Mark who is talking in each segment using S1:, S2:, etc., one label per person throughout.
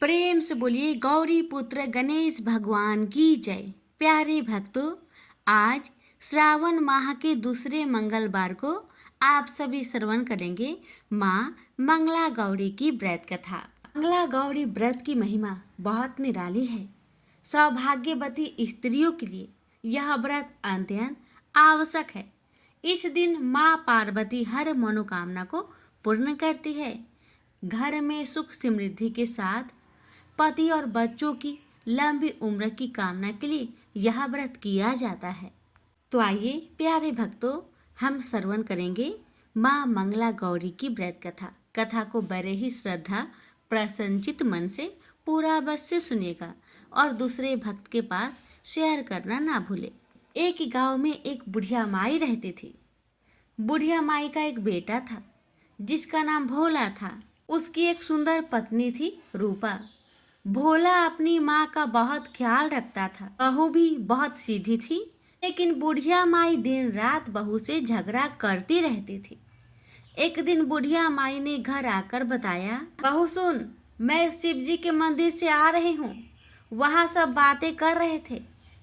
S1: प्रेम से बोलिए गौरी पुत्र गणेश भगवान की जय। प्यारे भक्तों, आज श्रावण माह के दूसरे मंगलवार को आप सभी श्रवण करेंगे माँ मंगला गौरी की व्रत कथा। मंगला गौरी व्रत की महिमा बहुत निराली है। सौभाग्यवती स्त्रियों के लिए यह व्रत अत्यंत आवश्यक है। इस दिन माँ पार्वती हर मनोकामना को पूर्ण करती है। घर में सुख समृद्धि के साथ पति और बच्चों की लंबी उम्र की कामना के लिए यह व्रत किया जाता है। तो आइए प्यारे भक्तों, हम श्रवण करेंगे माँ मंगला गौरी की व्रत कथा। कथा को बड़े ही श्रद्धा प्रसन्नचित मन से पूरा अवश्य सुनिएगा और दूसरे भक्त के पास शेयर करना ना भूले। एक गांव में एक बुढ़िया माई रहती थी। बुढ़िया माई का एक बेटा था जिसका नाम भोला था। उसकी एक सुंदर पत्नी थी रूपा। भोला अपनी माँ का बहुत ख्याल रखता था। बहू भी बहुत सीधी थी, लेकिन बुढ़िया माई दिन रात बहू से झगड़ा करती रहती थी। एक दिन बुढ़िया माई ने घर आकर बताया, बहू सुन, मैं शिव जी के मंदिर से आ रही हूँ। वहाँ सब बातें कर रहे थे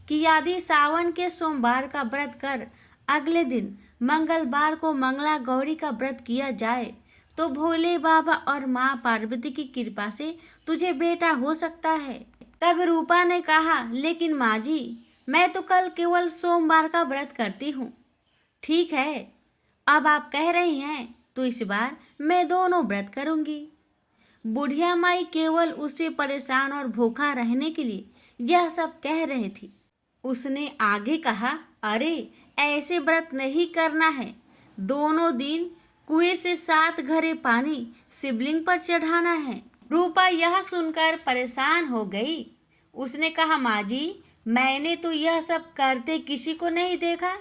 S1: कि यदि सावन के सोमवार का व्रत कर अगले दिन मंगलवार को मंगला गौरी का व्रत किया जाए तो भोले बाबा और माँ पार्वती की कृपा से तुझे बेटा हो सकता है। तब रूपा ने कहा, लेकिन माँ जी, मैं तो कल केवल सोमवार का व्रत करती हूँ। ठीक है, अब आप कह रही हैं तो इस बार मैं दोनों व्रत करूँगी। बुढ़िया माई केवल उसे परेशान और भूखा रहने के लिए यह सब कह रही थी। उसने आगे कहा, अरे ऐसे व्रत नहीं करना है। दोनों दिन कुएं से 7 घड़े पानी शिवलिंग पर चढ़ाना है। रूपा यह सुनकर परेशान हो गई। उसने कहा, माँ जी, मैंने तो यह सब करते किसी को नहीं देखा।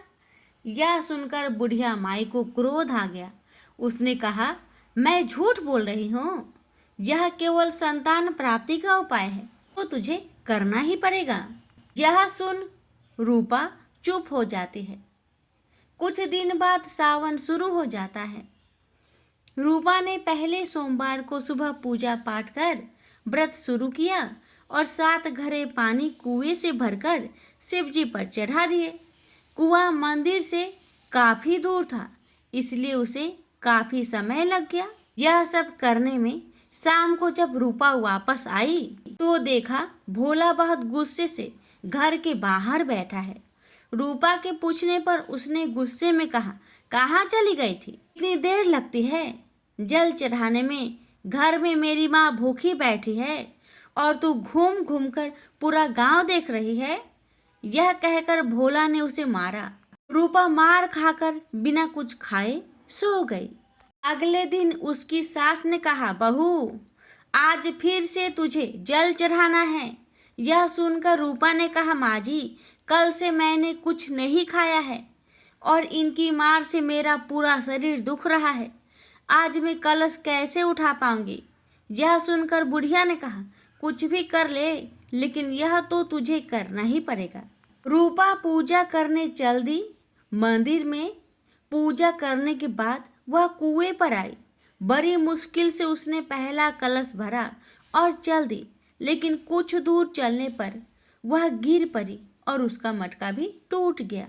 S1: यह सुनकर बुढ़िया माई को क्रोध आ गया। उसने कहा, मैं झूठ बोल रही हूँ। यह केवल संतान प्राप्ति का उपाय है, तो तुझे करना ही पड़ेगा। यह सुन रूपा चुप हो जाती है। कुछ दिन बाद सावन शुरू हो जाता है। रूपा ने पहले सोमवार को सुबह पूजा पाठ कर व्रत शुरू किया और 7 घड़े पानी कुएं से भरकर शिव जी पर चढ़ा दिए। कुआं मंदिर से काफी दूर था, इसलिए उसे काफी समय लग गया। यह सब करने में शाम को जब रूपा वापस आई तो देखा भोला बहुत गुस्से से घर के बाहर बैठा है। रूपा के पूछने पर उसने गुस्से में कहा, कहाँ चली गई थी? इतनी देर लगती है जल चढ़ाने में? घर में मेरी माँ भूखी बैठी है और तू घूम घूम कर पूरा गांव देख रही है। यह कहकर भोला ने उसे मारा। रूपा मार खाकर बिना कुछ खाए सो गई। अगले दिन उसकी सास ने कहा, बहू, आज फिर से तुझे जल चढ़ाना है। यह सुनकर रूपा ने कहा, माँ जी, कल से मैंने कुछ नहीं खाया है और इनकी मार से मेरा पूरा शरीर दुख रहा है। आज मैं कलश कैसे उठा पाऊंगी? यह सुनकर बुढ़िया ने कहा, कुछ भी कर ले, लेकिन यह तो तुझे करना ही पड़ेगा। रूपा पूजा करने चल दी। मंदिर में पूजा करने के बाद वह कुएं पर आई। बड़ी मुश्किल से उसने पहला कलश भरा और चल दी, लेकिन कुछ दूर चलने पर वह गिर पड़ी और उसका मटका भी टूट गया।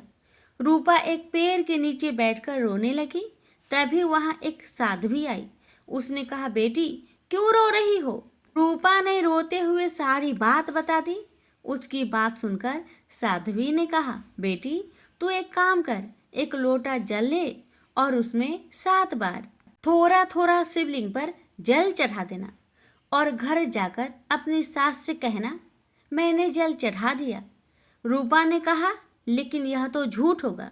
S1: रूपा एक पेड़ के नीचे बैठकर रोने लगी। तभी वहां एक साध्वी आई। उसने कहा, बेटी, क्यों रो रही हो? रूपा ने रोते हुए सारी बात बता दी। उसकी बात सुनकर साध्वी ने कहा, बेटी, तू एक काम कर, एक लोटा जल ले और उसमें 7 बार थोड़ा थोड़ा शिवलिंग पर जल चढ़ा देना और घर जाकर अपनी सास से कहना, मैंने जल चढ़ा दिया। रूपा ने कहा, लेकिन यह तो झूठ होगा,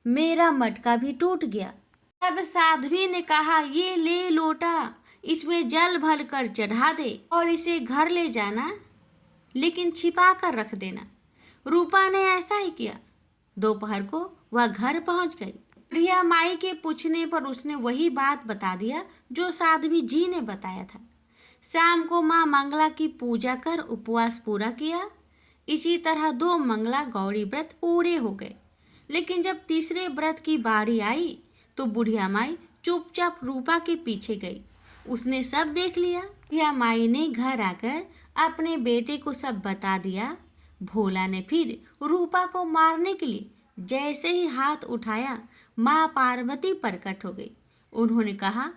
S1: मेरा मटका भी टूट गया। तब साध्वी ने कहा, ये ले लोटा, इसमें जल भर कर चढ़ा दे और इसे घर ले जाना, लेकिन छिपा कर रख देना। रूपा ने ऐसा ही किया। दोपहर को वह घर पहुंच गई। बुढ़िया माई के पूछने पर उसने वही बात बता दिया जो साध्वी जी ने बताया था। शाम को माँ मंगला की पूजा कर उपवास पूरा किया। इसी तरह 2 मंगला गौरी व्रत पूरे हो गए। लेकिन जब तीसरे व्रत की बारी आई तो बुढ़िया माई चुपचाप रूपा के पीछे गई। उसने सब देख लिया। बुढ़िया माई ने घर आकर अपने बेटे को सब बता दिया। भोला ने फिर रूपा को मारने के लिए जैसे ही हाथ उठाया, माँ पार्वती प्रकट हो गई। उन्होंने कहा,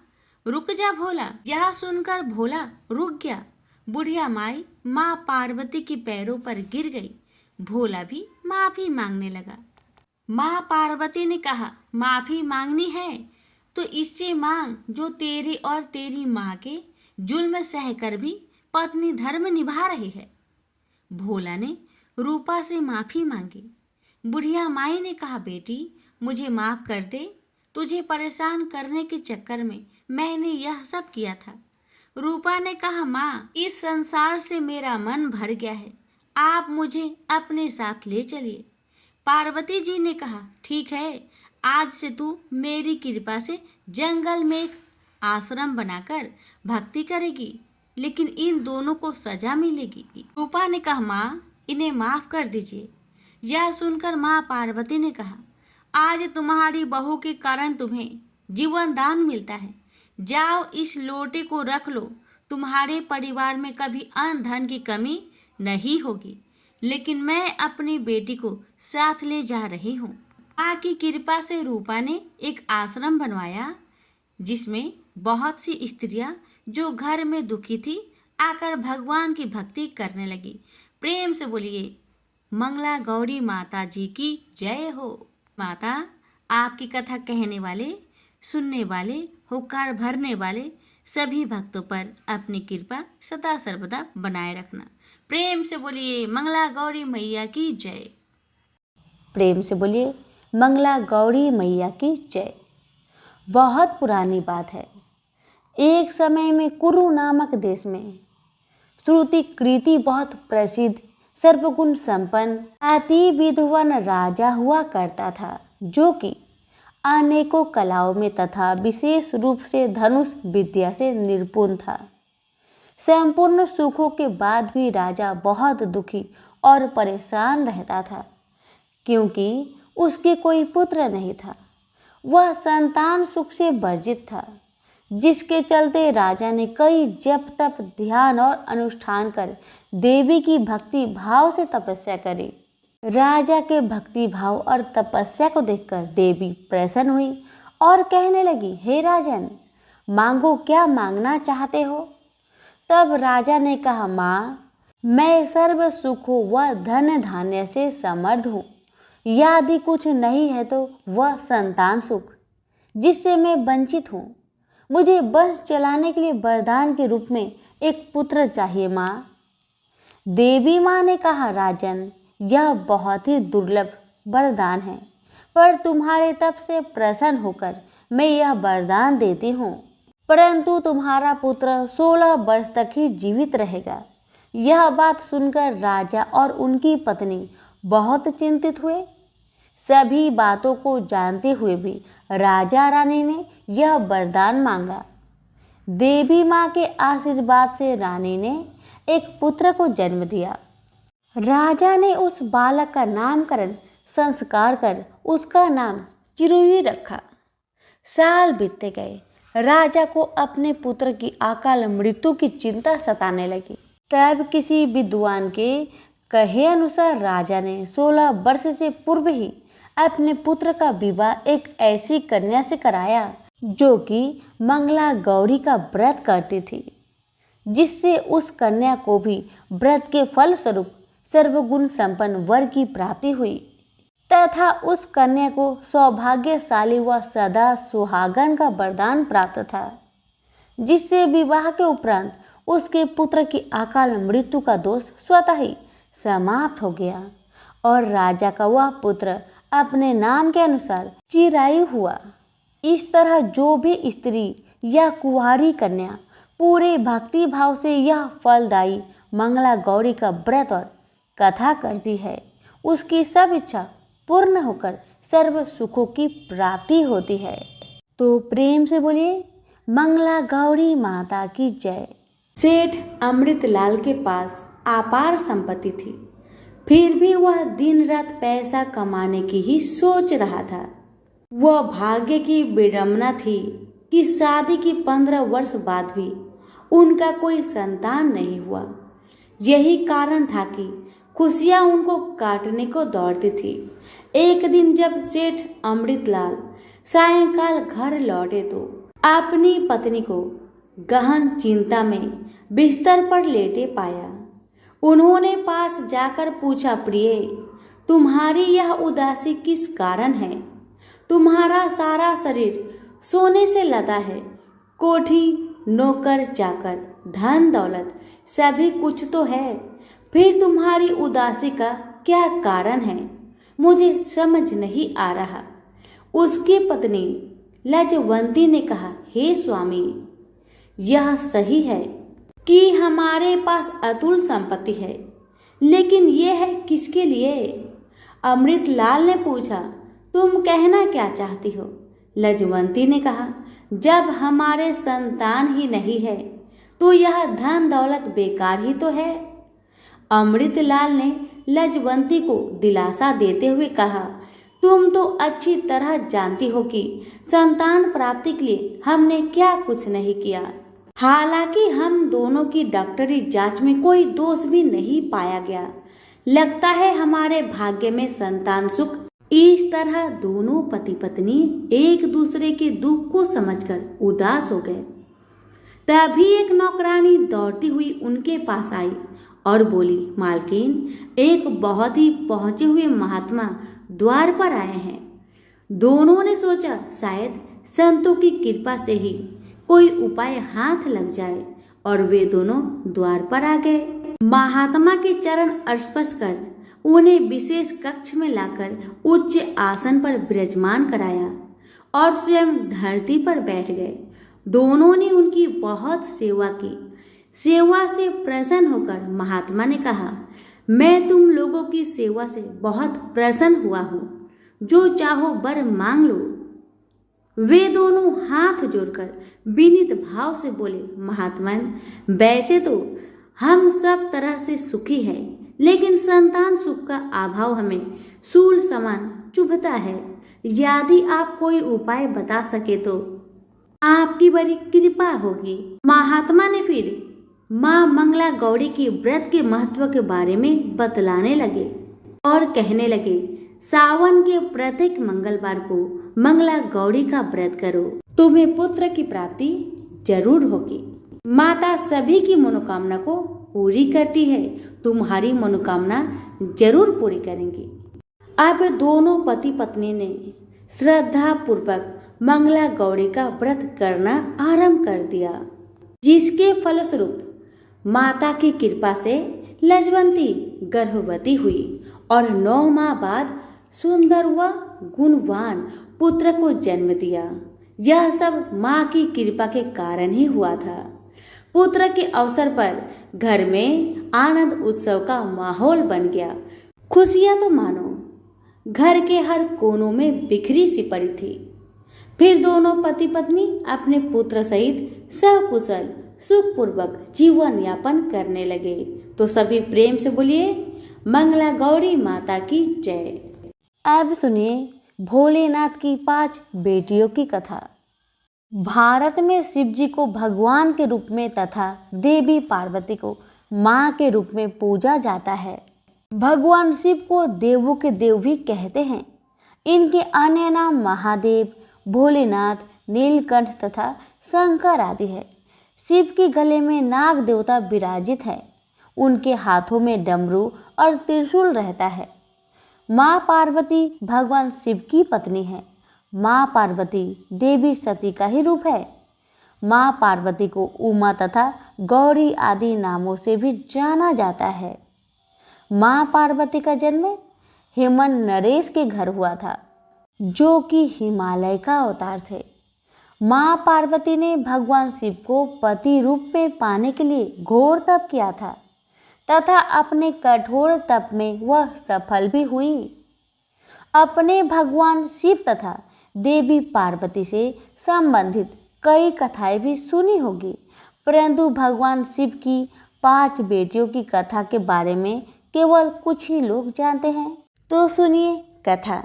S1: रुक जा भोला। यह सुनकर भोला रुक गया। बुढ़िया माई माँ पार्वती के पैरों पर गिर गई। भोला भी माफी मांगने लगा। माँ पार्वती ने कहा, माफी मांगनी है तो इससे मांग जो तेरे और तेरी माँ के जुल्म सहकर भी पत्नी धर्म निभा रही है। भोला ने रूपा से माफी मांगी। बुढ़िया माई ने कहा, बेटी मुझे माफ कर दे। तुझे परेशान करने के चक्कर में मैंने यह सब किया था। रूपा ने कहा, माँ इस संसार से मेरा मन भर गया है, आप मुझे अपने साथ ले चलिए। पार्वती जी ने कहा, ठीक है, आज से तू मेरी कृपा से जंगल में एक आश्रम बनाकर भक्ति करेगी, लेकिन इन दोनों को सजा मिलेगी। रूपा ने कहा, माँ इन्हें माफ कर दीजिए। यह सुनकर माँ पार्वती ने कहा, आज तुम्हारी बहू के कारण तुम्हें जीवन दान मिलता है। जाओ इस लोटे को रख लो। तुम्हारे परिवार में कभी अन्न धन की कमी नहीं होगी, लेकिन मैं अपनी बेटी को साथ ले जा रही हूँ। माँ की कृपा से रूपा ने एक आश्रम बनवाया, जिसमें बहुत सी स्त्रियां जो घर में दुखी थी आकर भगवान की भक्ति करने लगी। प्रेम से बोलिए, मंगला गौरी माता जी की जय हो। माता आपकी कथा कहने वाले, सुनने वाले, होकार भरने वाले सभी भक्तों पर अपनी कृपा सदा सर्वदा बनाए रखना। प्रेम से बोलिए, मंगला गौरी मैया की जय।
S2: प्रेम से बोलिए, मंगला गौरी मैया की जय। बहुत पुरानी बात है। एक समय में कुरु नामक देश में श्रुति कृति बहुत प्रसिद्ध सर्वगुण संपन्न अति विद्वान राजा हुआ करता था, जो कि अनेकों कलाओं में तथा विशेष रूप से धनुष विद्या से निपुण था। संपूर्ण सुखों के बाद भी राजा बहुत दुखी और परेशान रहता था, क्योंकि उसके कोई पुत्र नहीं था। वह संतान सुख से वर्जित था, जिसके चलते राजा ने कई जप तप ध्यान और अनुष्ठान कर देवी की भक्ति भाव से तपस्या करी। राजा के भक्ति भाव और तपस्या को देखकर देवी प्रसन्न हुई और कहने लगी, हे राजन, मांगो, क्या मांगना चाहते हो? तब राजा ने कहा, माँ मैं सर्व सुखों व धन धान्य से समृद्ध हूँ। यदि कुछ नहीं है तो वह संतान सुख, जिससे मैं वंचित हूँ। मुझे वंश चलाने के लिए वरदान के रूप में एक पुत्र चाहिए माँ। देवी माँ ने कहा, राजन, यह बहुत ही दुर्लभ वरदान है, पर तुम्हारे तप से प्रसन्न होकर मैं यह वरदान देती हूँ। परंतु तुम्हारा पुत्र 16 वर्ष तक ही जीवित रहेगा। यह बात सुनकर राजा और उनकी पत्नी बहुत चिंतित हुए। सभी बातों को जानते हुए भी राजा रानी ने यह वरदान मांगा। देवी माँ के आशीर्वाद से रानी ने एक पुत्र को जन्म दिया। राजा ने उस बालक का नामकरण संस्कार कर उसका नाम चिरुई रखा। साल बीतते गए। राजा को अपने पुत्र की अकाल मृत्यु की चिंता सताने लगी। तब किसी विद्वान के कहे अनुसार राजा ने 16 वर्ष से पूर्व ही अपने पुत्र का विवाह एक ऐसी कन्या से कराया जो कि मंगला गौरी का व्रत करती थी, जिससे उस कन्या को भी व्रत के फल स्वरूप सर्वगुण संपन्न वर की प्राप्ति हुई तथा उस कन्या को सौभाग्यशाली व सदा सुहागन का वरदान प्राप्त था, जिससे विवाह के उपरांत उसके पुत्र की अकाल मृत्यु का दोष स्वतः ही समाप्त हो गया और राजा का वह पुत्र अपने नाम के अनुसार चिरायु हुआ। इस तरह जो भी स्त्री या कुंवारी कन्या पूरे भक्ति भाव से यह फलदायी मंगला गौरी का व्रत और कथा करती है, उसकी सब इच्छा पूर्ण होकर सर्व सुखों की प्राप्ति होती है। तो प्रेम से बोलिए, मंगला गौरी माता की जय।
S1: सेठ अमृतलाल के पास अपार संपत्ति थी, फिर भी वह दिन रात पैसा कमाने की ही सोच रहा था। वह भाग्य की विडंबना थी
S2: कि शादी के 15 वर्ष बाद भी उनका कोई संतान नहीं हुआ। यही कारण था कि खुशियां उनको काटने को दौड़ती थी। एक दिन जब सेठ अमृतलाल सायंकाल घर लौटे तो अपनी पत्नी को गहन चिंता में बिस्तर पर लेटे पाया। उन्होंने पास जाकर पूछा, प्रिय, तुम्हारी यह उदासी किस कारण है? तुम्हारा सारा शरीर सोने से लदा है, कोठी, नौकर चाकर, धन दौलत सभी कुछ तो है, फिर तुम्हारी उदासी का क्या कारण है? मुझे समझ नहीं आ रहा। उसकी पत्नी लज्जवंती ने कहा, हे स्वामी, यह सही है कि हमारे पास अतुल संपत्ति है, लेकिन यह है किसके लिए? अमृतलाल ने पूछा, तुम कहना क्या चाहती हो? लज्जवंती ने कहा, जब हमारे संतान ही नहीं है तो यह धन दौलत बेकार ही तो है। अमृतलाल ने लज्जवंती को दिलासा देते हुए कहा, तुम तो अच्छी तरह जानती हो कि संतान प्राप्ति के लिए हमने क्या कुछ नहीं किया। हालांकि हम दोनों की डॉक्टरी जांच में कोई दोष भी नहीं पाया गया। लगता है हमारे भाग्य में संतान सुख। इस तरह दोनों पति पत्नी एक दूसरे के दुख को समझकर उदास हो गए। तभी एक नौकरानी दौड़ती हुई उनके पास आई और बोली, मालकिन, एक बहुत ही पहुंचे हुए महात्मा द्वार पर आए हैं। दोनों ने सोचा शायद संतों की कृपा से ही कोई उपाय हाथ लग जाए, और वे दोनों द्वार पर आ गए। महात्मा के चरण स्पर्श कर उन्हें विशेष कक्ष में लाकर उच्च आसन पर विराजमान कराया और स्वयं धरती पर बैठ गए। दोनों ने उनकी बहुत सेवा की। सेवा से प्रसन्न होकर महात्मा ने कहा, मैं तुम लोगों की सेवा से बहुत प्रसन्न हुआ हूँ, जो चाहो वर मांग लो। वे दोनों हाथ जोड़कर विनीत भाव से बोले, महात्मन, वैसे तो हम सब तरह से सुखी हैं, लेकिन संतान सुख का अभाव हमें शूल समान चुभता है। यदि आप कोई उपाय बता सके तो आपकी बड़ी कृपा होगी। महात्मा ने फिर माँ मंगला गौरी की व्रत के महत्व के बारे में बतलाने लगे और कहने लगे, सावन के प्रत्येक मंगलवार को मंगला गौरी का व्रत करो, तुम्हें पुत्र की प्राप्ति जरूर होगी। माता सभी की मनोकामना को पूरी करती है, तुम्हारी मनोकामना जरूर पूरी करेंगी। अब दोनों पति पत्नी ने श्रद्धा पूर्वक मंगला गौरी का व्रत करना आरंभ कर दिया, जिसके फलस्वरूप माता की कृपा से लज्जवंती गर्भवती हुई और 9 माह बाद सुंदर व गुणवान पुत्र को जन्म दिया। यह सब माँ की कृपा के कारण ही हुआ था। पुत्र के अवसर पर घर में आनंद उत्सव का माहौल बन गया। खुशियां तो मानो घर के हर कोनों में बिखरी सी पड़ी थी। फिर दोनों पति पत्नी अपने पुत्र सहित सकुशल सुखपूर्वक जीवन यापन करने लगे। तो सभी प्रेम से बोलिए, मंगला गौरी माता की जय।
S1: अब सुनिए भोलेनाथ की 5 बेटियों की कथा। भारत में शिव जी को भगवान के रूप में तथा देवी पार्वती को माँ के रूप में पूजा जाता है। भगवान शिव को देवों के देव भी कहते हैं। इनके अन्य नाम महादेव, भोलेनाथ, नीलकंठ तथा शंकर आदि है। शिव के गले में नाग देवता विराजित है। उनके हाथों में डमरू और त्रिशूल रहता है। माँ पार्वती भगवान शिव की पत्नी है। माँ पार्वती देवी सती का ही रूप है। माँ पार्वती को उमा तथा गौरी आदि नामों से भी जाना जाता है। माँ पार्वती का जन्म हेमंत नरेश के घर हुआ था, जो कि हिमालय का अवतार थे। माँ पार्वती ने भगवान शिव को पति रूप में पाने के लिए घोर तप किया था तथा अपने कठोर तप में वह सफल भी हुई। अपने भगवान शिव तथा देवी पार्वती से संबंधित कई कथाएं भी सुनी होगी, परंतु भगवान शिव की 5 बेटियों की कथा के बारे में केवल कुछ ही लोग जानते हैं। तो सुनिए कथा।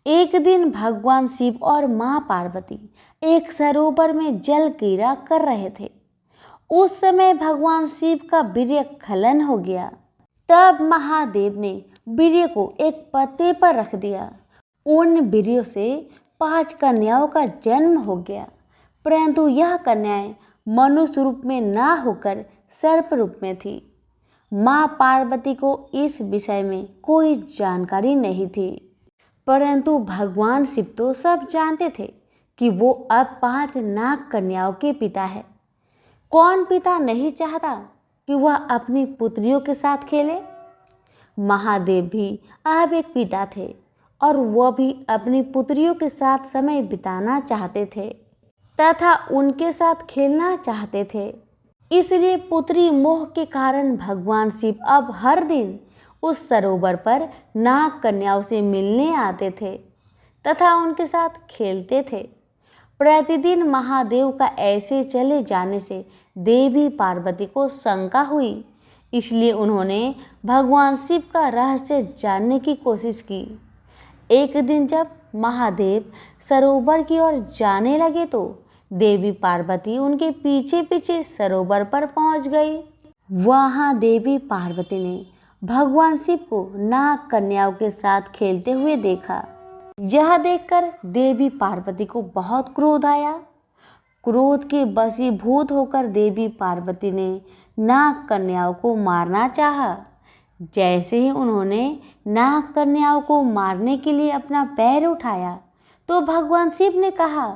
S1: एक दिन भगवान शिव और माँ पार्वती
S2: एक सरोवर में जल क्रीड़ा कर रहे थे। उस समय भगवान शिव का वीर्य खलन हो गया। तब महादेव ने वीर्य को एक पत्ते पर रख दिया। उन वीर्यों से 5 कन्याओं का जन्म हो गया, परंतु यह कन्याएं मनुष्य रूप में ना होकर सर्प रूप में थी। माँ पार्वती को इस विषय में कोई जानकारी नहीं थी, परंतु भगवान शिव तो सब जानते थे कि वो अब 5 नाग कन्याओं के पिता है। कौन पिता नहीं चाहता कि वह अपनी पुत्रियों के साथ खेले। महादेव भी अब एक पिता थे और वह भी अपनी पुत्रियों के साथ समय बिताना चाहते थे तथा उनके साथ खेलना चाहते थे। इसलिए पुत्री मोह के कारण भगवान शिव अब हर दिन उस सरोवर पर नाग कन्याओं से मिलने आते थे तथा उनके साथ खेलते थे। प्रतिदिन महादेव का ऐसे चले जाने से देवी पार्वती को शंका हुई, इसलिए उन्होंने भगवान शिव का रहस्य जानने की कोशिश की। एक दिन जब महादेव सरोवर की ओर जाने लगे तो देवी पार्वती उनके पीछे पीछे सरोवर पर पहुंच गई। वहां देवी पार्वती ने भगवान शिव को नाग कन्याओं के साथ खेलते हुए देखा। यह देखकर देवी पार्वती को बहुत क्रोध आया। क्रोध के वशीभूत होकर देवी पार्वती ने नाग कन्याओं को मारना चाहा। जैसे ही उन्होंने नाग कन्याओं को मारने के लिए अपना पैर उठाया तो भगवान शिव ने कहा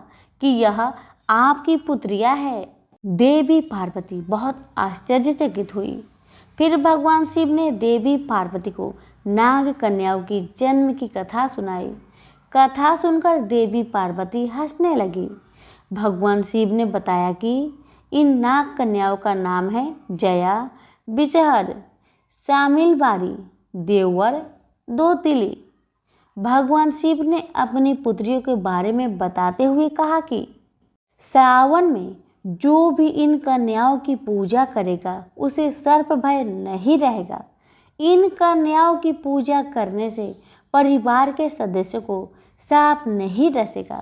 S2: कि यह आपकी पुत्रियां है। देवी पार्वती बहुत आश्चर्यचकित हुई। फिर भगवान शिव ने देवी पार्वती को नाग कन्याओं की जन्म की कथा सुनाई। कथा सुनकर देवी पार्वती हंसने लगी। भगवान शिव ने बताया कि इन नाग कन्याओं का नाम है जया, बिचहर, शामिलबारी, देवर, दोतिली। भगवान शिव ने अपनी पुत्रियों के बारे में बताते हुए कहा कि सावन में जो भी इन कन्याओं की पूजा करेगा उसे सर्प भय नहीं रहेगा। इन कन्याओं की पूजा करने से परिवार के सदस्यों को सांप नहीं डसेगा।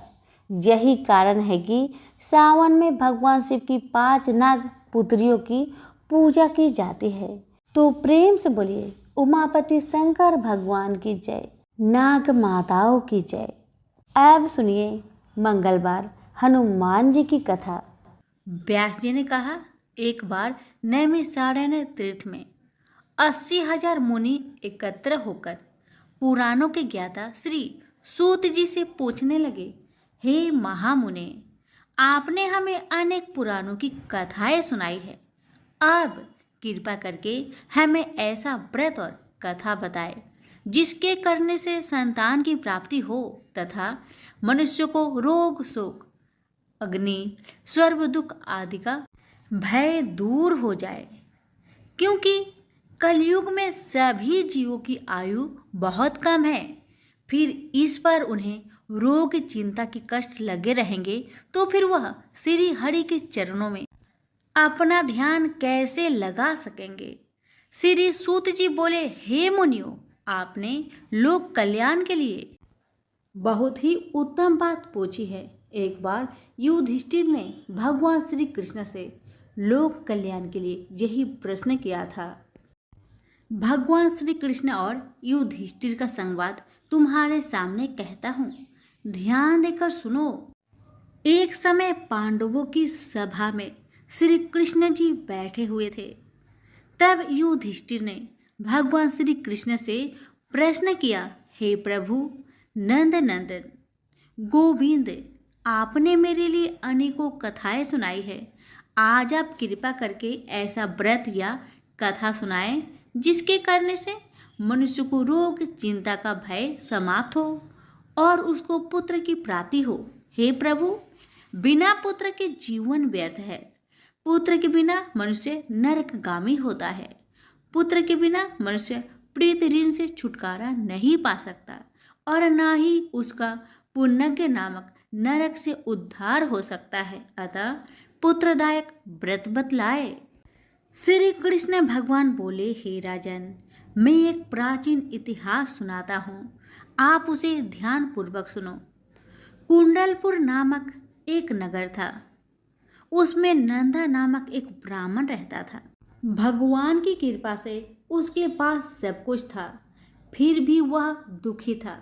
S2: यही कारण है कि सावन में भगवान शिव की 5 नाग पुत्रियों की पूजा की जाती है। तो प्रेम से बोलिए उमापति शंकर भगवान की जय, नाग माताओं की जय। अब सुनिए मंगलवार हनुमान जी की कथा।
S1: व्यास जी ने कहा, एक बार नैमिषारण्य तीर्थ में 80,000 मुनि एकत्र होकर पुराणों के ज्ञाता श्री सूत जी से पूछने लगे, हे महामुने, आपने हमें अनेक पुराणों की कथाएं सुनाई है। अब कृपा करके हमें ऐसा व्रत और कथा बताए जिसके करने से संतान की प्राप्ति हो तथा मनुष्य को रोग, शोक, अग्नि, स्वर्ग दुख आदि का भय दूर हो जाए, क्योंकि कलयुग में सभी जीवों की आयु बहुत कम है। फिर इस पर उन्हें रोग, चिंता के कष्ट लगे रहेंगे तो फिर वह श्री हरि के चरणों में अपना ध्यान कैसे लगा सकेंगे। श्री सूत जी बोले, हे मुनियों, आपने लोक कल्याण के लिए बहुत ही उत्तम बात पूछी है। एक बार युधिष्ठिर ने भगवान श्री कृष्ण से लोक कल्याण के लिए यही प्रश्न किया था। भगवान श्री कृष्ण और युधिष्ठिर का संवाद तुम्हारे सामने कहता हूँ, ध्यान देकर सुनो। एक समय पांडवों की सभा में श्री कृष्ण जी बैठे हुए थे। तब युधिष्ठिर ने भगवान श्री कृष्ण से प्रश्न किया, हे प्रभु नंद नंदन गोविंद, आपने मेरे लिए अनेकों कथाएं सुनाई है। आज आप कृपा करके ऐसा व्रत या कथा सुनाएं जिसके करने से मनुष्य को रोग, चिंता का भय समाप्त हो और उसको पुत्र की प्राप्ति हो। हे प्रभु, बिना पुत्र के जीवन व्यर्थ है। पुत्र के बिना मनुष्य नरकगामी होता है। पुत्र के बिना मनुष्य प्रेत ऋण से छुटकारा नहीं पा सकता और ना ही उसका पुण्य नामक नरक से उद्धार हो सकता है। अतः पुत्रदायक व्रत बतलाए। श्री कृष्ण भगवान बोले, हे राजन, मैं एक प्राचीन इतिहास सुनाता हूँ, आप उसे ध्यान पूर्वक सुनो। कुंडलपुर नामक एक नगर था। उसमें नंदा नामक एक ब्राह्मण रहता था। भगवान की कृपा से उसके पास सब कुछ था, फिर भी वह दुखी था।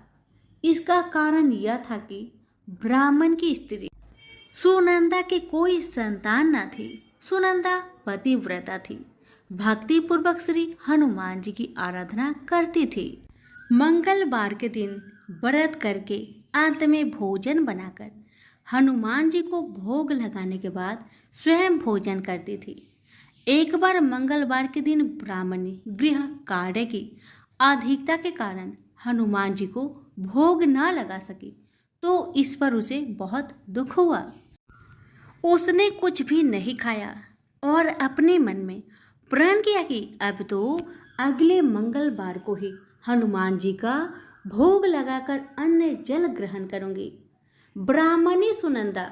S1: इसका कारण यह था कि ब्राह्मण की स्त्री सुनंदा के कोई संतान न थी। सुनंदा पतिव्रता थी, भक्ति पूर्वक श्री हनुमान जी की आराधना करती थी। मंगलवार के दिन व्रत करके अंत में भोजन बनाकर हनुमान जी को भोग लगाने के बाद स्वयं भोजन करती थी। एक बार मंगलवार के दिन ब्राह्मणी गृह कार्य की अधिकता के कारण हनुमान जी को भोग न लगा सकी, तो इस पर उसे बहुत दुख हुआ। उसने कुछ भी नहीं खाया और अपने मन में प्रण किया कि अब तो अगले मंगलवार को ही हनुमान जी का भोग लगाकर अन्न जल ग्रहण करूंगी। ब्राह्मणी सुनंदा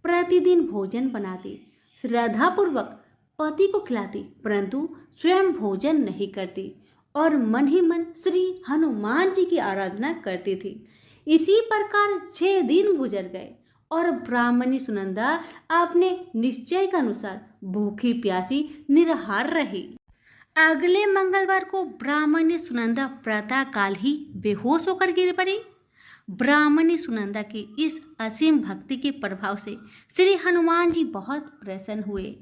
S1: प्रतिदिन भोजन बनाती, श्रद्धापूर्वक पति को खिलाती, परंतु स्वयं भोजन नहीं करती और मन ही मन श्री हनुमान जी की आराधना करती थी। इसी प्रकार 6 दिन गुजर गए और ब्राह्मणी सुनंदा अपने निश्चय के अनुसार भूखी प्यासी निराहार रही। अगले मंगलवार को ब्राह्मणी सुनंदा प्रातः काल ही बेहोश होकर गिर पड़ी। ब्राह्मणी सुनंदा की इस असीम भक्ति के प्रभाव से श्री हनुमान जी बहुत प्रसन्न हुए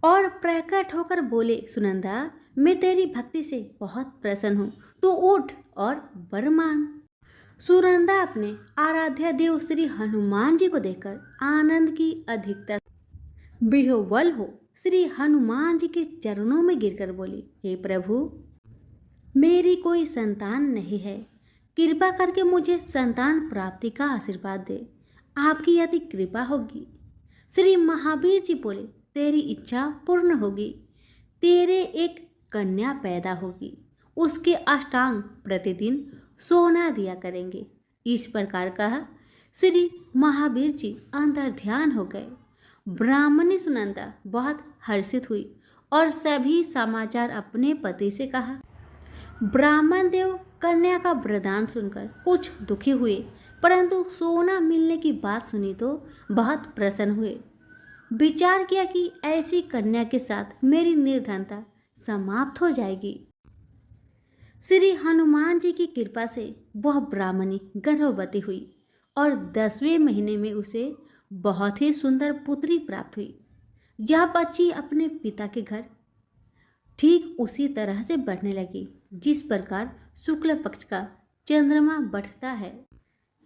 S1: और प्रकट होकर बोले, सुनंदा, मैं तेरी भक्ति से बहुत प्रसन्न हूँ, तू उठ और वर मांग। सुनंदा अपने आराध्य देव श्री हनुमान जी को देखकर आनंद की अधिकता विह्वल हो श्री हनुमान जी के चरणों में गिरकर बोली, हे प्रभु, मेरी कोई संतान नहीं है, कृपा करके मुझे संतान प्राप्ति का आशीर्वाद दे, आपकी यदि कृपा होगी। श्री महावीर जी बोले, तेरी इच्छा पूर्ण होगी, तेरे एक कन्या पैदा होगी, उसके अष्टांग प्रतिदिन सोना दिया करेंगे। इस प्रकार कहा। श्री महावीर जी अंतर ध्यान हो गए। ब्राह्मणी सुनंदा बहुत हर्षित हुई और सभी समाचार अपने पति से कहा। ब्राह्मण देव कन्या का वरदान सुनकर कुछ दुखी हुए, परंतु सोना मिलने की बात सुनी तो बहुत प्रसन्न हुए। विचार किया कि ऐसी कन्या के साथ मेरी निर्धनता समाप्त हो जाएगी। श्री हनुमान जी की कृपा से वह ब्राह्मणी गर्भवती हुई और 10वें महीने में उसे बहुत ही सुंदर पुत्री प्राप्त हुई। यह बच्ची अपने पिता के घर ठीक उसी तरह से बढ़ने लगी जिस प्रकार शुक्ल पक्ष का चंद्रमा बढ़ता है।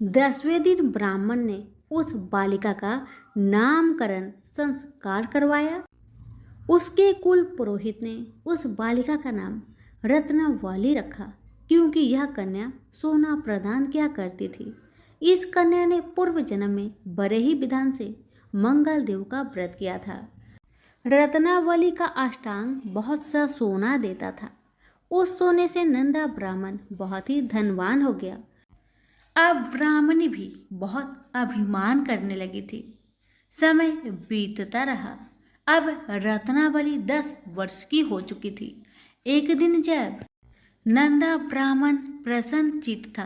S1: 10वें दिन ब्राह्मण ने उस बालिका का नामकरण संस्कार करवाया। उसके कुल पुरोहित ने उस बालिका का नाम रत्नावली रखा, क्योंकि यह कन्या सोना प्रदान किया करती थी। इस कन्या ने पूर्व जन्म में बड़े ही विधान से मंगल देव का व्रत किया था। रत्नावली का अष्टांग बहुत सा सोना देता था। उस सोने से नंदा ब्राह्मण बहुत ही धनवान हो गया। अब ब्राह्मणी भी बहुत अभिमान करने लगी थी। समय बीतता रहा। अब रत्नावली 10 वर्ष की हो चुकी थी। एक दिन जब नंदा ब्राह्मण प्रसन्न चित्त था,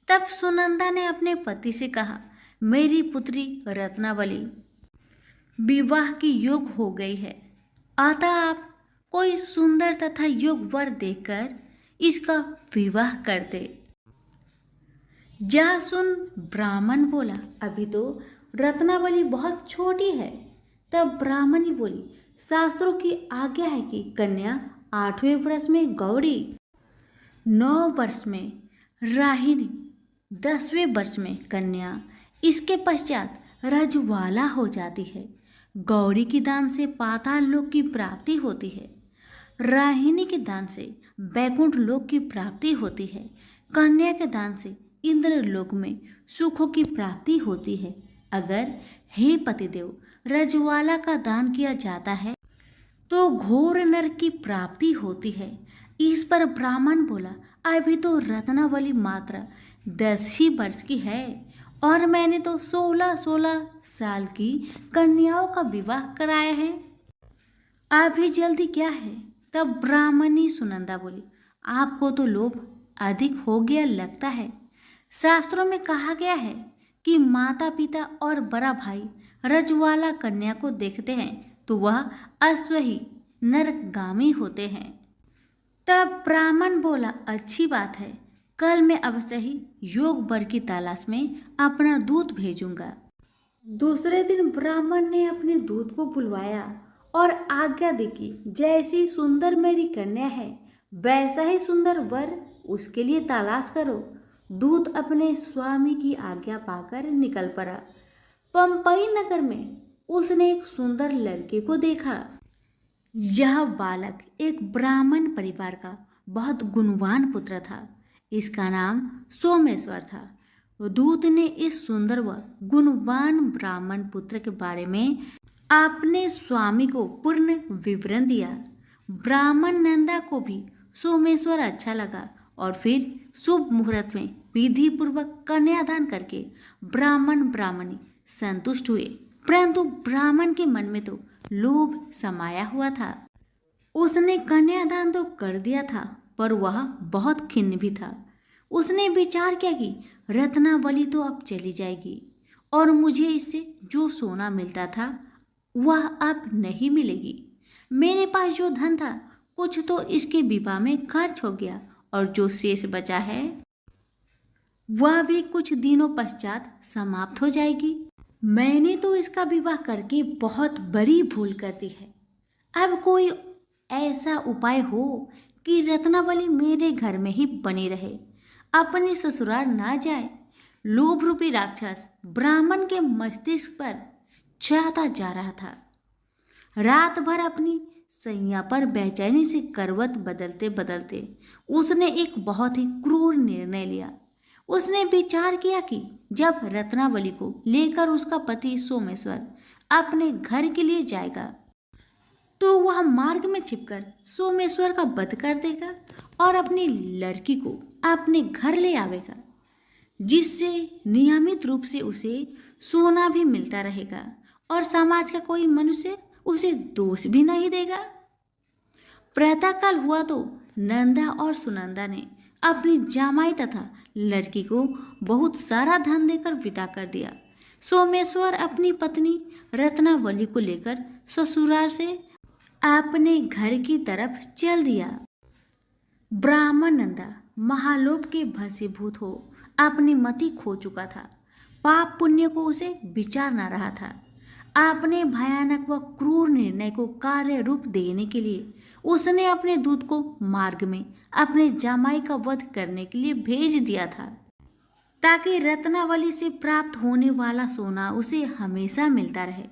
S1: तब सुनंदा ने अपने पति से कहा, मेरी पुत्री रत्नावली विवाह की योग हो गई है, अतः आप कोई सुंदर तथा योग वर देखकर इसका विवाह कर दे। जा सुन ब्राह्मण बोला, अभी तो रत्नावली बहुत छोटी है। तब ब्राह्मणी बोली, शास्त्रों की आज्ञा है कि कन्या 8वें वर्ष में गौरी, 9 वर्ष में राहिनी, 10वें वर्ष में कन्या, इसके पश्चात रजवाला हो जाती है। गौरी की दान से पाताल लोक की प्राप्ति होती है, राहिनी के दान से बैकुंठ लोक की प्राप्ति होती है, कन्या के दान से इंद्र लोक में सुखों की प्राप्ति होती है। अगर हे पतिदेव रजवाला का दान किया जाता है तो घोर नरक की प्राप्ति होती है। इस पर ब्राह्मण बोला, अभी तो रत्नावली मात्र 10 ही वर्ष की है और मैंने तो 16-16 साल की कन्याओं का विवाह कराया है, अभी जल्दी क्या है। तब ब्राह्मणी सुनंदा बोली, आपको तो लोभ अधिक हो गया लगता है। शास्त्रों में कहा गया है कि माता पिता और बड़ा भाई रजवाला कन्या को देखते हैं तो वह अश्व ही नरकगामी होते हैं। तब ब्राह्मण बोला, अच्छी बात है, कल मैं अवश्य ही योग वर की तलाश में अपना दूत भेजूंगा। दूसरे दिन ब्राह्मण ने अपने दूत को बुलवाया और आज्ञा दी कि जैसी सुंदर मेरी कन्या है वैसा ही सुंदर वर उसके लिए तलाश करो। दूत अपने स्वामी की आज्ञा पाकर निकल पड़ा। पंपई नगर में उसने एक सुंदर लड़के को देखा। यह बालक एक ब्राह्मण परिवार का बहुत गुणवान पुत्र था। इसका नाम सोमेश्वर था। दूत ने इस सुंदर व गुणवान ब्राह्मण पुत्र के बारे में अपने स्वामी को पूर्ण विवरण दिया। ब्राह्मण नंदा को भी सोमेश्वर अच्छा लगा और फिर शुभ मुहूर्त में विधि पूर्वक कन्यादान करके ब्राह्मण ब्राह्मणी संतुष्ट हुए। परंतु ब्राह्मण के मन में तो लोभ समाया हुआ था। उसने कन्यादान तो कर दिया था पर वह बहुत खिन्न भी था। उसने विचार किया कि रत्नावली तो अब चली जाएगी और मुझे इससे जो सोना मिलता था वह अब नहीं मिलेगी। मेरे पास जो धन था कुछ तो इसके विवाह में खर्च हो गया और जो शेष बचा है वह भी कुछ दिनों पश्चात समाप्त हो जाएगी। मैंने तो इसका विवाह करके बहुत बड़ी भूल कर दी है। अब कोई ऐसा उपाय हो कि रत्नावली मेरे घर में ही बनी रहे, अपने ससुराल ना जाए। लोभ रूपी राक्षस ब्राह्मण के मस्तिष्क पर छाता जा रहा था। रात भर अपनी सैया पर बेचैनी से करवट बदलते बदलते उसने एक बहुत ही क्रूर निर्णय लिया। उसने विचार किया कि जब रत्नावली को लेकर उसका पति सोमेश्वर अपने घर के लिए जाएगा तो वह मार्ग में छिपकर सोमेश्वर का वध कर देगा और अपनी लड़की को अपने घर ले आवेगा, जिससे नियमित रूप से उसे सोना भी मिलता रहेगा और समाज का कोई मनुष्य उसे दोष भी नहीं देगा। प्रातःकाल हुआ तो नंदा और सुनंदा ने अपनी जामाई तथा लड़की को बहुत सारा धन देकर विदा कर दिया। सोमेश्वर अपनी पत्नी रत्नावली को लेकर ससुराल से अपने घर की तरफ चल दिया। ब्राह्मण नंदा महालोभ के भसीभूत हो अपनी मति खो चुका था। पाप पुण्य को उसे विचार न रहा था। अपने भयानक व क्रूर निर्णय को कार्य रूप देने के लिए उसने अपने दूत को मार्ग में अपने जामाई का वध करने के लिए भेज दिया था, ताकि रत्नावली से प्राप्त होने वाला सोना उसे हमेशा मिलता रहे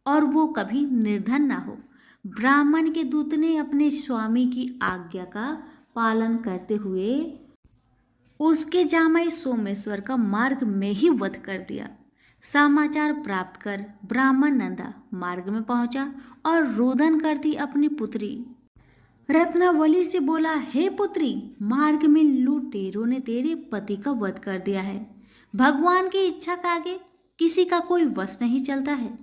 S1: और वो कभी निर्धन ना हो। ब्राह्मण के दूत ने अपने स्वामी की आज्ञा का पालन करते हुए उसके जामाई सोमेश्वर का मार्ग में ही वध कर दिया। समाचार प्राप्त कर ब्राह्मण नंदा मार्ग में पहुंचा और रोदन करती अपनी पुत्री रत्नावली से बोला, हे पुत्री, मार्ग में लुटेरों ने तेरे पति का वध कर दिया है। भगवान की इच्छा का आगे किसी का कोई वश नहीं चलता है।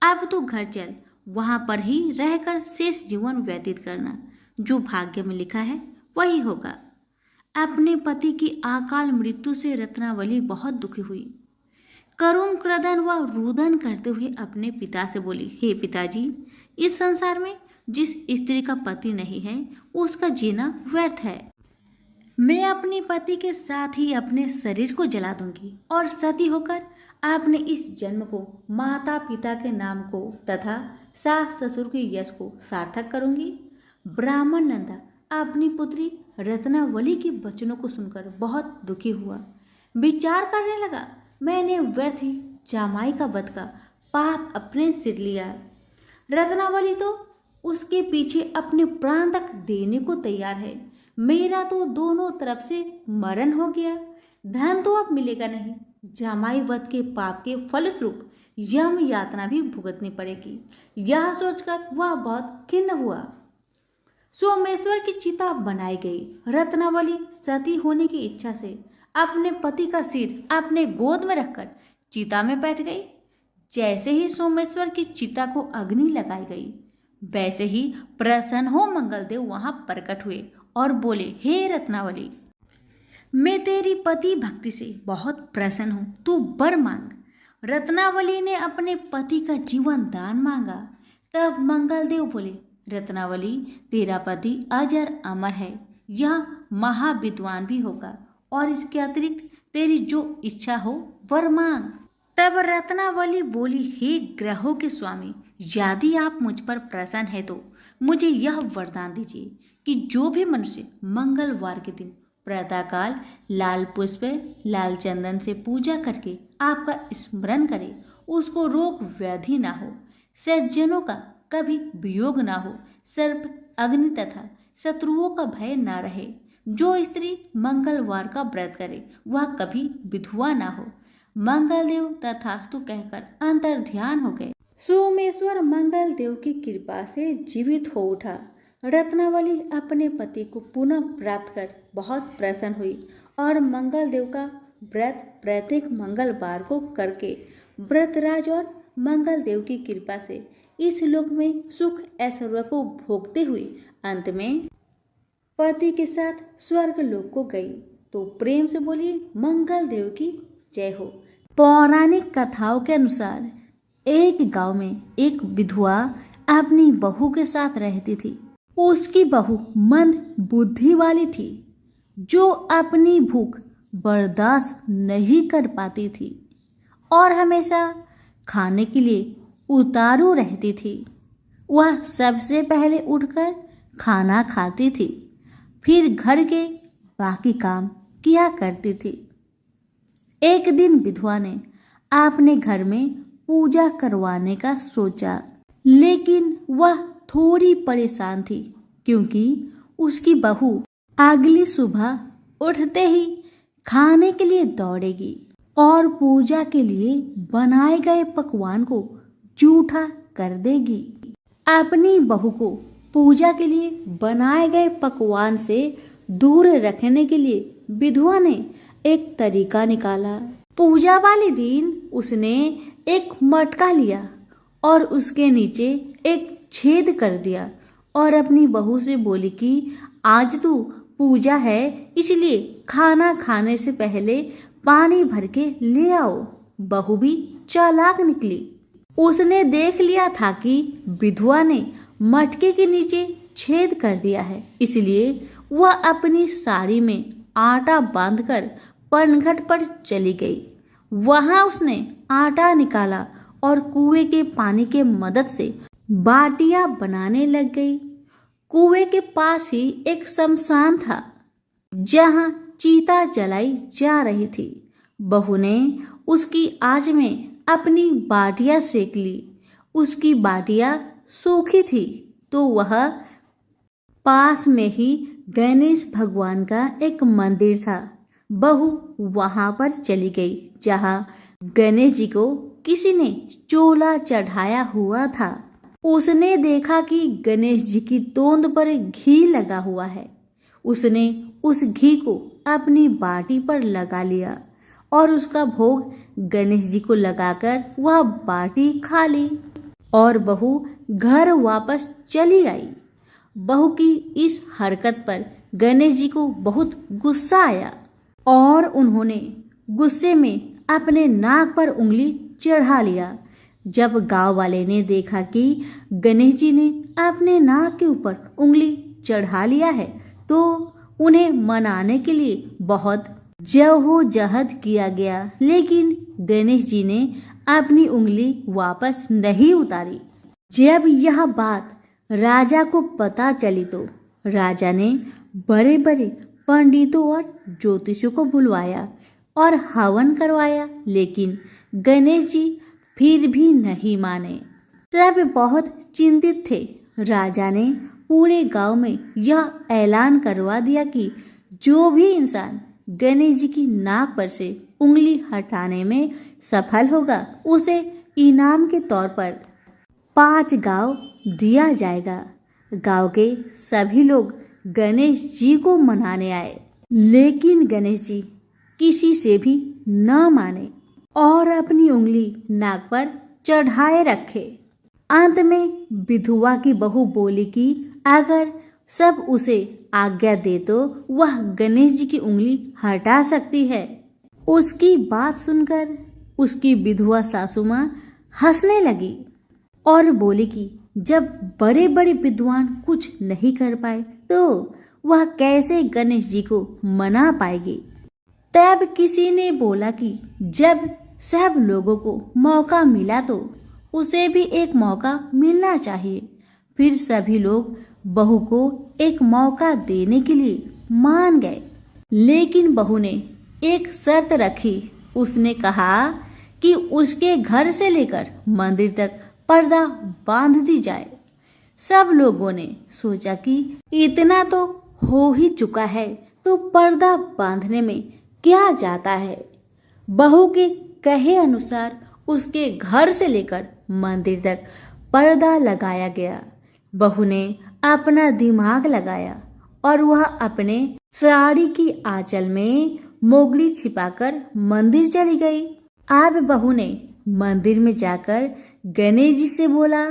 S1: अब तू घर चल, वहां पर ही रहकर शेष जीवन व्यतीत करना। जो भाग्य में लिखा है वही होगा। अपने पति की अकाल मृत्यु से रत्नावली बहुत दुखी हुई। करुण क्रदन व रुदन करते हुए अपने पिता से बोली, हे पिताजी, इस संसार में जिस स्त्री का पति नहीं है उसका जीना व्यर्थ है। मैं अपने पति के साथ ही अपने शरीर को जला दूंगी और सती होकर आपने इस जन्म को माता पिता के नाम को तथा सास ससुर के यश को सार्थक करूंगी। ब्राह्मण नंदा अपनी पुत्री रत्नावली के वचनों को सुनकर बहुत दुखी हुआ। विचार करने लगा, मैंने व्यर्थ ही जामाई का वध का पाप अपने सिर लिया। रत्नावली तो उसके पीछे अपने प्राण तक देने को तैयार है। मेरा तो दोनों तरफ से मरण हो गया। धन तो अब मिलेगा नहीं। जामाई वध के पाप के फलस्वरूप यम यातना भी भुगतनी पड़ेगी। यह सोचकर वह बहुत खिन्न हुआ। सोमेश्वर की चिता बनाई गई। रत्नावली सती होने की इच्छा से अपने पति का सिर अपने गोद में रखकर चिता में बैठ गई। जैसे ही सोमेश्वर की चिता को अग्नि लगाई गई, वैसे ही प्रसन्न हो मंगलदेव वहां प्रकट हुए और बोले, हे रत्नावली, मैं तेरी पति भक्ति से बहुत प्रसन्न हूँ, तू वर मांग। रत्नावली ने अपने पति का जीवन दान मांगा। तब मंगलदेव बोले, रत्नावली, तेरा पति अजर अमर है, यह महाविद्वान भी होगा, और इसके अतिरिक्त तेरी जो इच्छा हो वर मांग। तब रत्नावली बोली, हे ग्रहों के स्वामी, यदि आप मुझ पर प्रसन्न है तो मुझे यह वरदान दीजिए कि जो भी मनुष्य मंगलवार के दिन प्रातःकाल लाल पुष्प लाल चंदन से पूजा करके आपका स्मरण करे, उसको रोग व्याधि ना हो, सज्जनों का कभी वियोग ना हो, सर्प अग्नि तथा शत्रुओं का भय ना रहे। जो स्त्री मंगलवार का व्रत करे वह कभी विधवा ना हो। मंगलदेव तथास्तु कहकर अंतर ध्यान हो गए। सोमेश्वर मंगलदेव की कृपा से जीवित हो उठा। रत्नावली अपने पति को पुनः प्राप्त कर बहुत प्रसन्न हुई और मंगलदेव का व्रत प्रत्येक मंगलवार को करके व्रतराज और मंगलदेव की कृपा से इस लोक में सुख ऐश्वर्य को भोगते हुए अंत में पति के साथ स्वर्ग लोक को गई। तो प्रेम से बोलिए मंगलदेव की जय हो। पौराणिक कथाओं के अनुसार एक गांव में एक विधवा अपनी बहू के साथ रहती थी। उसकी बहू मंद बुद्धि वाली थी, जो अपनी भूख बर्दाश्त नहीं कर पाती थी और हमेशा खाने के लिए उतारू रहती थी। वह सबसे पहले उठकर खाना खाती थी, फिर घर के बाकी काम किया करती थी। एक दिन विधवा ने अपने घर में पूजा करवाने का सोचा, लेकिन वह थोड़ी परेशान थी क्योंकि उसकी बहू अगली सुबह उठते ही खाने के लिए दौड़ेगी और पूजा के लिए बनाए गए पकवान को जूठा कर देगी। अपनी बहू को पूजा के लिए बनाए गए पकवान से दूर रखने के लिए विधवा ने एक तरीका निकाला। पूजा वाले दिन उसने एक मटका लिया और उसके नीचे एक छेद कर दिया और अपनी बहू से बोली कि आज तो पूजा है, इसलिए खाना खाने से पहले पानी भर के ले आओ। बहू भी चालाक निकली। उसने देख लिया था कि विधवा ने मटके के नीचे छेद कर दिया है, इसलिए वह अपनी साड़ी में आटा बांधकर पनघट पर चली गई। वहां उसने आटा निकाला और कुएं के पानी के मदद से बाटियां बनाने लग गई। कुएं के पास ही एक शमशान था जहां चिता जलाई जा रही थी। बहू ने उसकी आंच में अपनी बाटियां सेक ली। उसकी बाटियां सूखी थी तो वह पास में ही गणेश भगवान का एक मंदिर था। बहू वहां पर चली गई जहां गणेश जी को किसी ने चोला चढ़ाया हुआ था। उसने देखा कि गणेश जी की तोंद पर घी लगा हुआ है। उसने उस घी को अपनी बाटी पर लगा लिया और उसका भोग गणेश जी को लगाकर वह बाटी खा ली और बहू घर वापस चली आई। बहू की इस हरकत पर गणेश जी को बहुत गुस्सा आया और उन्होंने गुस्से में अपने नाक पर उंगली चढ़ा लिया। जब गांव वाले ने देखा कि गणेश जी ने अपने नाक के ऊपर उंगली चढ़ा लिया है, तो उन्हें मनाने के लिए बहुत जद्दोजहद किया गया, लेकिन गणेश जी ने अपनी उंगली वापस नहीं उतारी। जब यह बात राजा को पता चली तो राजा ने बड़े बड़े पंडितों और ज्योतिषियों को बुलवाया और हवन करवाया, लेकिन गणेश जी फिर भी नहीं माने। सब बहुत चिंतित थे। राजा ने पूरे गांव में यह ऐलान करवा दिया कि जो भी इंसान गणेश जी की नाक पर से उंगली हटाने में सफल होगा, उसे इनाम के तौर पर 5 गांव दिया जाएगा। गांव के सभी लोग गणेश जी को मनाने आए, लेकिन गणेश जी किसी से भी न माने और अपनी उंगली नाक पर चढ़ाए रखे। अंत में विधवा की बहू बोली कि अगर
S2: सब उसे आज्ञा दे तो वह गणेश जी की उंगली हटा सकती है। उसकी बात सुनकर उसकी विधवा सासू माँ हंसने लगी और बोली कि जब बड़े बड़े विद्वान कुछ नहीं कर पाए तो वह कैसे गणेश जी को मना पाएगी। तब किसी ने बोला कि जब सब लोगों को मौका मिला तो उसे भी एक मौका मिलना चाहिए। फिर सभी लोग बहू को एक मौका देने के लिए मान गए, लेकिन बहू ने एक शर्त रखी। उसने कहा कि उसके घर से लेकर मंदिर तक पर्दा बांध दी जाए। सब लोगों ने सोचा कि इतना तो हो ही चुका है तो पर्दा बांधने में क्या जाता है। बहू के कहे अनुसार उसके घर से लेकर मंदिर तक पर्दा लगाया गया। बहू ने अपना दिमाग लगाया और वह अपने साड़ी की आंचल में मोगली छिपाकर मंदिर चली गई। अब बहू ने मंदिर में जाकर गणेश जी से बोला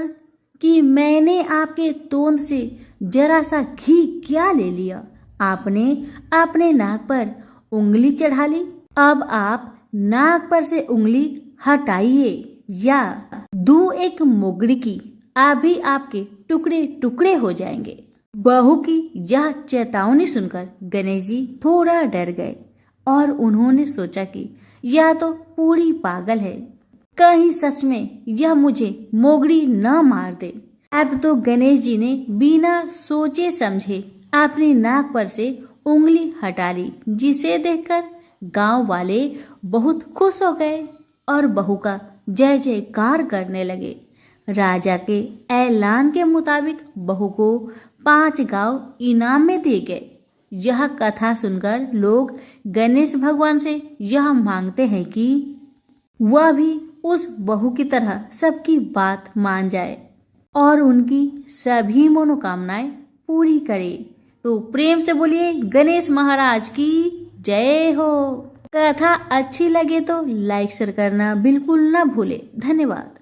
S2: कि मैंने आपके तोंद से जरा सा घी क्या ले लिया, आपने अपने नाक पर उंगली चढ़ा ली। अब आप नाक पर से उंगली हटाइए या दूं एक मोगरी की, अभी आपके टुकड़े टुकड़े हो जाएंगे। बहू की यह चेतावनी सुनकर गणेश जी थोड़ा डर गए और उन्होंने सोचा कि यह तो पूरी पागल है, कहीं सच में यह मुझे मोगरी न मार दे। अब तो गणेश जी ने बिना सोचे समझे अपनी नाक पर से उंगली हटा ली, जिसे देखकर गांव वाले बहुत खुश हो गए और बहू का जय जयकार करने लगे। राजा के ऐलान के मुताबिक बहू को 5 गांव इनाम में दिए गए। यह कथा सुनकर लोग गणेश भगवान से यह मांगते हैं कि वह भी उस बहू की तरह सबकी बात मान जाए और उनकी सभी मनोकामनाएं पूरी करे। तो प्रेम से बोलिए गणेश महाराज की जय हो। कथा अच्छी लगे तो लाइक शेयर करना बिल्कुल न भूले। धन्यवाद।